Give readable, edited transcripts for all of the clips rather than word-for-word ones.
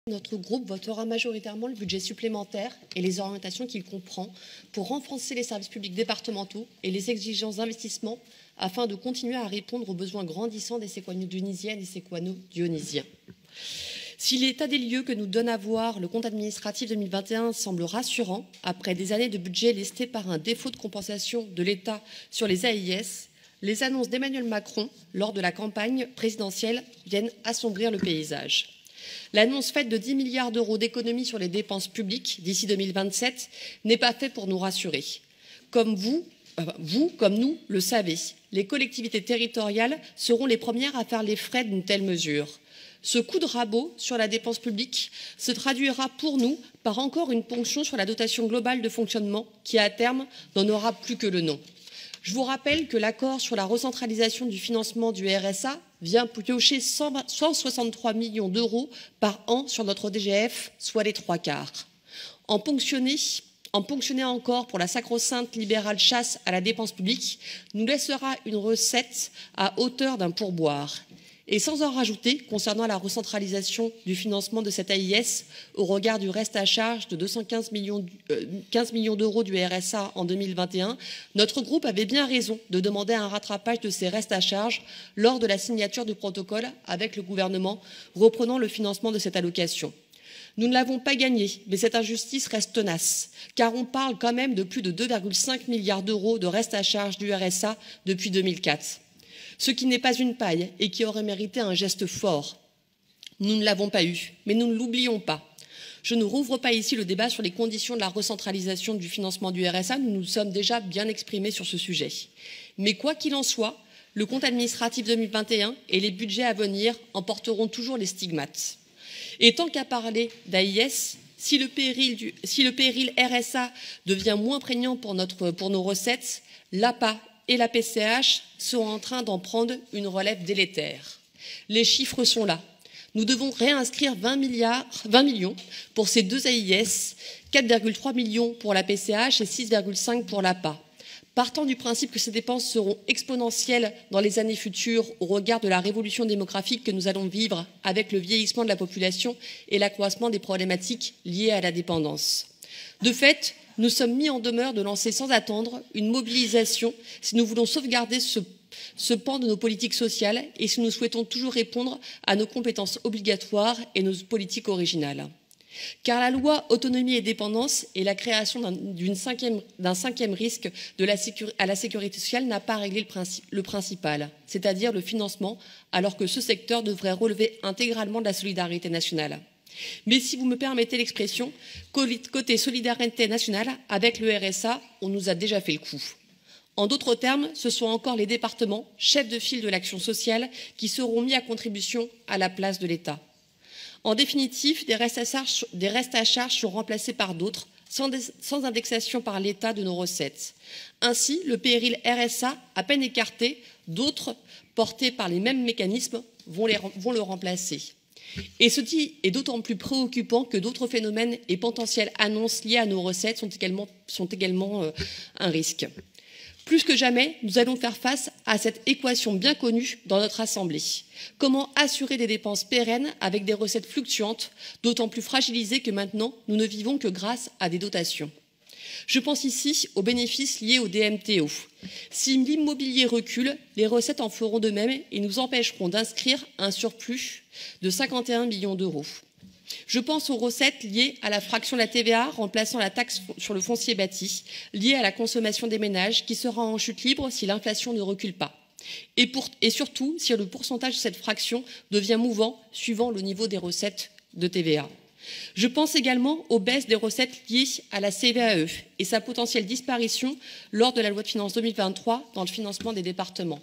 Notre groupe votera majoritairement le budget supplémentaire et les orientations qu'il comprend pour renforcer les services publics départementaux et les exigences d'investissement afin de continuer à répondre aux besoins grandissants des Séquano-Dionysiennes et Séquano-Dionysiens. Si l'état des lieux que nous donne à voir le compte administratif 2021 semble rassurant, après des années de budget lesté par un défaut de compensation de l'État sur les AIS, les annonces d'Emmanuel Macron lors de la campagne présidentielle viennent assombrir le paysage. L'annonce faite de 10 milliards d'euros d'économies sur les dépenses publiques d'ici 2027 n'est pas faite pour nous rassurer. Comme vous, comme nous, le savez, les collectivités territoriales seront les premières à faire les frais d'une telle mesure. Ce coup de rabot sur la dépense publique se traduira pour nous par encore une ponction sur la dotation globale de fonctionnement qui, à terme, n'en aura plus que le nom. Je vous rappelle que l'accord sur la recentralisation du financement du RSA vient piocher 163 millions d'euros par an sur notre DGF, soit les 3/4. En ponctionner encore pour la sacro-sainte libérale chasse à la dépense publique nous laissera une recette à hauteur d'un pourboire. Et sans en rajouter, concernant la recentralisation du financement de cette AIS, au regard du reste à charge de 215 15 millions d'euros du RSA en 2021, notre groupe avait bien raison de demander un rattrapage de ces restes à charge lors de la signature du protocole avec le gouvernement reprenant le financement de cette allocation. Nous ne l'avons pas gagné, mais cette injustice reste tenace, car on parle quand même de plus de 2,5 milliards d'euros de reste à charge du RSA depuis 2004. Ce qui n'est pas une paille et qui aurait mérité un geste fort. Nous ne l'avons pas eu, mais nous ne l'oublions pas. Je ne rouvre pas ici le débat sur les conditions de la recentralisation du financement du RSA, nous nous sommes déjà bien exprimés sur ce sujet. Mais quoi qu'il en soit, le compte administratif 2021 et les budgets à venir en porteront toujours les stigmates. Et tant qu'à parler d'AIS, si le péril RSA devient moins prégnant pour nos recettes, l'APA et la PCH sont en train d'en prendre une relève délétère. Les chiffres sont là. Nous devons réinscrire 20 millions pour ces deux AIS, 4,3 millions pour la PCH et 6,5 pour l'APA. Partant du principe que ces dépenses seront exponentielles dans les années futures au regard de la révolution démographique que nous allons vivre avec le vieillissement de la population et l'accroissement des problématiques liées à la dépendance. De fait, nous sommes mis en demeure de lancer sans attendre une mobilisation si nous voulons sauvegarder ce pan de nos politiques sociales et si nous souhaitons toujours répondre à nos compétences obligatoires et nos politiques originales. Car la loi autonomie et dépendance et la création d'un cinquième risque à la sécurité sociale n'a pas réglé le principal, c'est-à-dire le financement, alors que ce secteur devrait relever intégralement de la solidarité nationale. Mais si vous me permettez l'expression, côté solidarité nationale, avec le RSA, on nous a déjà fait le coup. En d'autres termes, ce sont encore les départements, chefs de file de l'action sociale, qui seront mis à contribution à la place de l'État. En définitive, des restes à charge sont remplacés par d'autres, sans indexation par l'État de nos recettes. Ainsi, le péril RSA, à peine écarté, d'autres, portés par les mêmes mécanismes, vont le remplacer. Et ceci est d'autant plus préoccupant que d'autres phénomènes et potentielles annonces liées à nos recettes sont également un risque. Plus que jamais, nous allons faire face à cette équation bien connue dans notre Assemblée. Comment assurer des dépenses pérennes avec des recettes fluctuantes, d'autant plus fragilisées que maintenant, nous ne vivons que grâce à des dotations. Je pense ici aux bénéfices liés au DMTO. Si l'immobilier recule, les recettes en feront de même et nous empêcheront d'inscrire un surplus de 51 millions d'euros. Je pense aux recettes liées à la fraction de la TVA remplaçant la taxe sur le foncier bâti, liée à la consommation des ménages qui sera en chute libre si l'inflation ne recule pas. Et surtout, si le pourcentage de cette fraction devient mouvant suivant le niveau des recettes de TVA. Je pense également aux baisses des recettes liées à la CVAE et sa potentielle disparition lors de la loi de finances 2023 dans le financement des départements.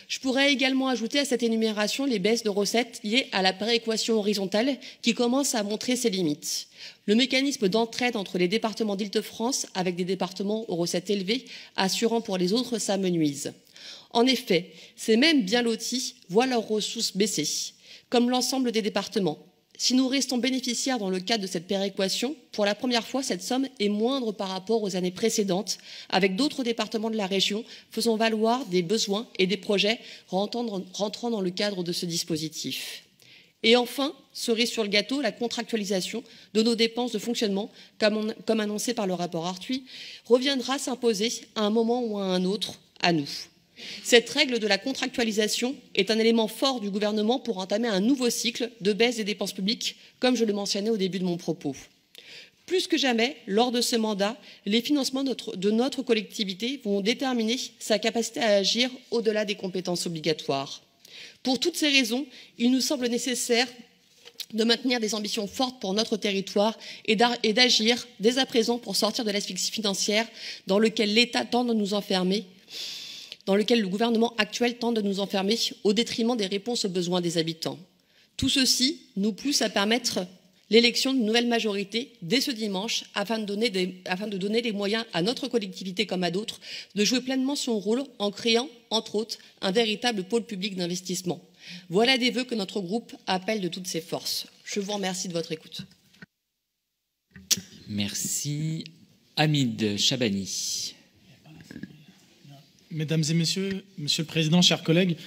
Je pourrais également ajouter à cette énumération les baisses de recettes liées à la péréquation horizontale qui commence à montrer ses limites. Le mécanisme d'entraide entre les départements d'Île-de-France avec des départements aux recettes élevées assurant pour les autres s'amenuise. En effet, ces mêmes bien lotis voient leurs ressources baisser, comme l'ensemble des départements. Si nous restons bénéficiaires dans le cadre de cette péréquation, pour la première fois, cette somme est moindre par rapport aux années précédentes, avec d'autres départements de la région faisant valoir des besoins et des projets rentrant dans le cadre de ce dispositif. Et enfin, cerise sur le gâteau, la contractualisation de nos dépenses de fonctionnement, comme annoncé par le rapport Arthuis, reviendra s'imposer à un moment ou à un autre à nous. Cette règle de la contractualisation est un élément fort du gouvernement pour entamer un nouveau cycle de baisse des dépenses publiques, comme je le mentionnais au début de mon propos. Plus que jamais, lors de ce mandat, les financements de notre collectivité vont déterminer sa capacité à agir au-delà des compétences obligatoires. Pour toutes ces raisons, il nous semble nécessaire de maintenir des ambitions fortes pour notre territoire et d'agir dès à présent pour sortir de l'asphyxie financière dans lequel l'État tente de nous enfermer, dans lequel le gouvernement actuel tente de nous enfermer au détriment des réponses aux besoins des habitants. Tout ceci nous pousse à permettre l'élection d'une nouvelle majorité dès ce dimanche afin de donner les moyens à notre collectivité comme à d'autres de jouer pleinement son rôle en créant, entre autres, un véritable pôle public d'investissement. Voilà des vœux que notre groupe appelle de toutes ses forces. Je vous remercie de votre écoute. Merci. Hamid Chabani. Mesdames et messieurs, Monsieur le Président, chers collègues,